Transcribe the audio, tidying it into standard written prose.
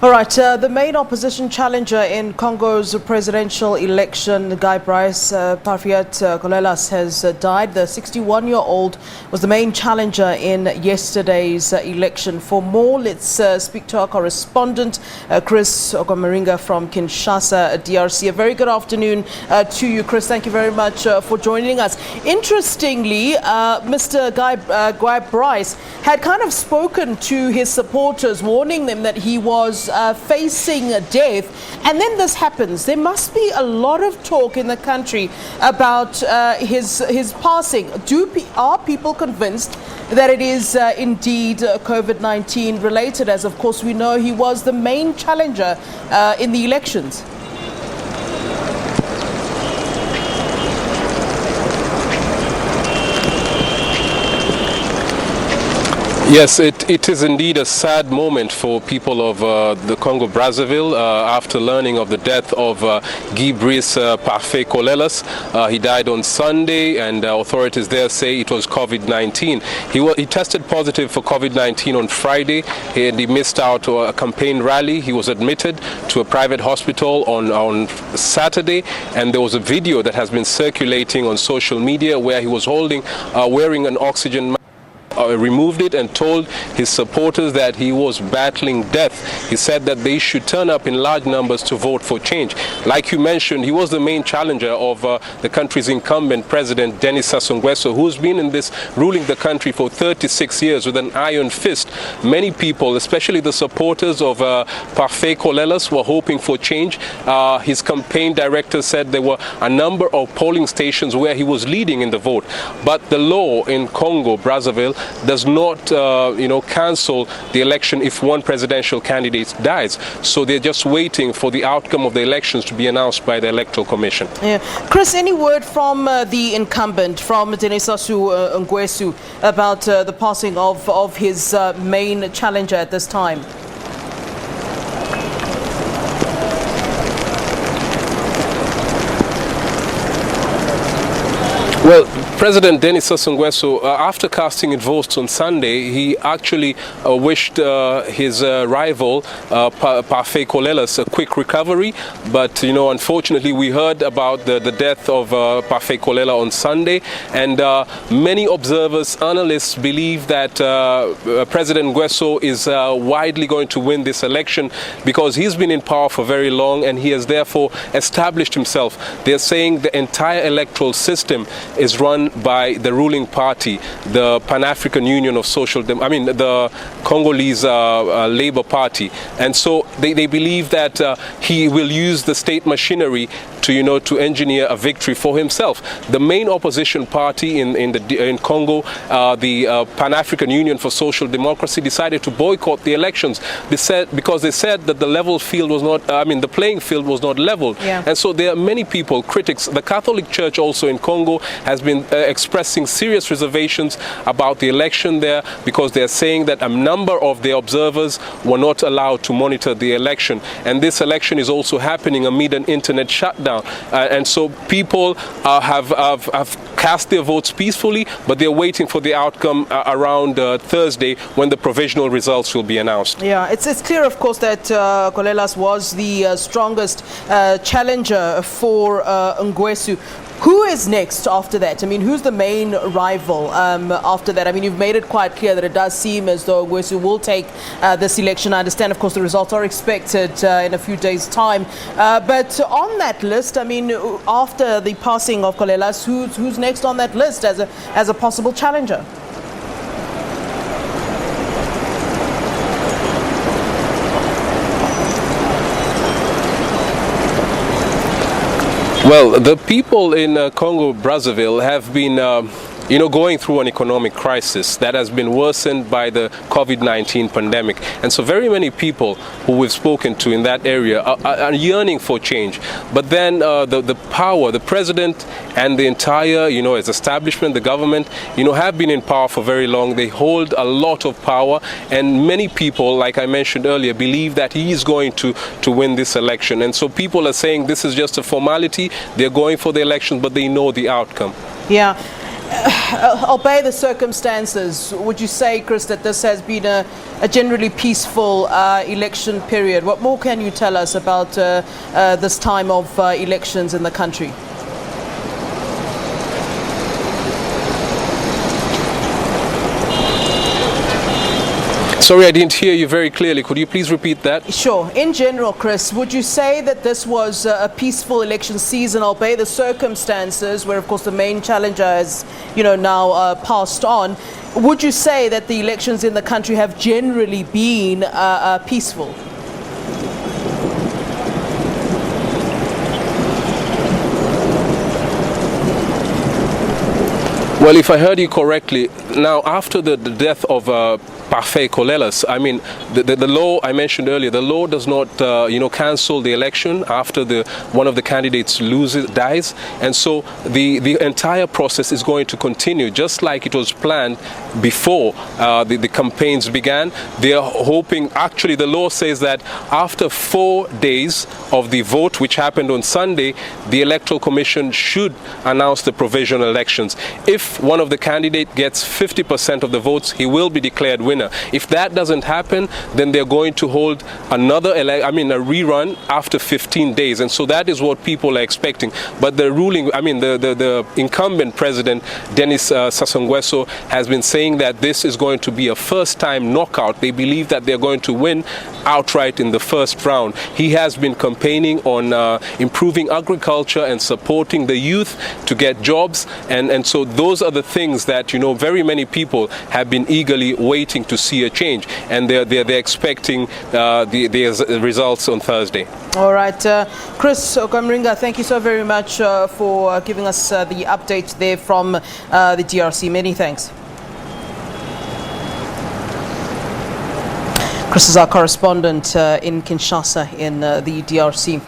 All right, the main opposition challenger in Congo's presidential election, Guy Brice Parfiat Kolelas, has died. The 61-year-old was the main challenger in yesterday's election. For more, let's speak to our correspondent, Chris Ocamringa from Kinshasa DRC. A very good afternoon to you, Chris. Thank you very much for joining us. Interestingly, Mr. Guy Brice had kind of spoken to his supporters, warning them that he was facing death, and then this happens. There must be a lot of talk in the country about his passing. Are people convinced that it is indeed COVID-19 related, as of course we know he was the main challenger in the elections? Yes, it is indeed a sad moment for people of the Congo Brazzaville after learning of the death of Guy Brice Parfait Kolelas. He died on Sunday, and authorities there say it was COVID-19. He tested positive for COVID-19 on Friday, and he missed out a campaign rally. He was admitted to a private hospital on Saturday, and there was a video that has been circulating on social media where he was wearing an oxygen mask. Removed it and told his supporters that he was battling death. He said that they should turn up in large numbers to vote for change. Like you mentioned, he was the main challenger of the country's incumbent president, Denis Sassou Nguesso, who's been ruling the country for 36 years with an iron fist. Many people, especially the supporters of Parfait Kolelas, were hoping for change. His campaign director said there were a number of polling stations where he was leading in the vote. But the law in Congo Brazzaville does not, cancel the election if one presidential candidate dies. So they're just waiting for the outcome of the elections to be announced by the Electoral Commission. Yeah. Chris, any word from the incumbent, from Denis Sassou Nguesso, about the passing of his main challenger at this time? Well, President Denis Sassou Nguesso, after casting his votes on Sunday, he actually wished his rival, Parfait Kolelas, a quick recovery. But, unfortunately, we heard about the death of Parfait Kolelas on Sunday, and many observers, analysts believe that President Nguesso is widely going to win this election because he's been in power for very long and he has therefore established himself. They're saying the entire electoral system is run by the ruling party, the Pan-African Union of the Congolese Labour Party. And so they believe that he will use the state machinery to engineer a victory for himself. The main opposition party in Congo, the Pan-African Union for Social Democracy, decided to boycott the elections. Because they said that the playing field was not leveled. Yeah. And so there are many people, critics. The Catholic Church also in Congo has been expressing serious reservations about the election there, because they're saying that a number of the observers were not allowed to monitor the election. And this election is also happening amid an internet shutdown. And so people have cast their votes peacefully, but they're waiting for the outcome around Thursday, when the provisional results will be announced. Yeah, it's clear, of course, that Kolelas was the strongest challenger for Nguesso. Who is next after that? I mean, who's the main rival after that? I mean, you've made it quite clear that it does seem as though Nguesso will take this election. I understand, of course, the results are expected in a few days' time. But on that list, I mean, after the passing of Kolelas, who's next on that list as a possible challenger? Well, the people in Congo Brazzaville have been going through an economic crisis that has been worsened by the COVID-19 pandemic. And so very many people who we've spoken to in that area are yearning for change. But then the president and the entire, his establishment, the government, have been in power for very long. They hold a lot of power, and many people, like I mentioned earlier, believe that he is going to win this election. And so people are saying this is just a formality. They're going for the election, but they know the outcome. Yeah. Obey the circumstances. Would you say, Chris, that this has been a generally peaceful election period? What more can you tell us about this time of elections in the country? Sorry, I didn't hear you very clearly. Could you please repeat that? Sure. In general, Chris, would you say that this was a peaceful election season, obey the circumstances, where, of course, the main challenger has, now passed on? Would you say that the elections in the country have generally been peaceful? Well, if I heard you correctly, now after the death of Parfait Kolelas, I mean, the law I mentioned earlier, the law does not, cancel the election after one of the candidates dies, and so the entire process is going to continue, just like it was planned before the campaigns began. They are hoping, actually, the law says that after 4 days of the vote, which happened on Sunday, the Electoral Commission should announce the provisional elections. If one of the candidates gets 50% of the votes, he will be declared winner. If that doesn't happen, then they're going to hold another a rerun after 15 days, and so that is what people are expecting. But the the incumbent president, Denis Sassou Nguesso, has been saying that this is going to be a first-time knockout. They believe that they're going to win outright in the first round. He has been campaigning on improving agriculture and supporting the youth to get jobs, and so those are the things that very many people have been eagerly waiting to see a change, and they're expecting the results on Thursday. All right, Chris Ocamringa, thank you so very much for giving us the update there from the DRC. Many thanks. Chris is our correspondent in Kinshasa in the DRC.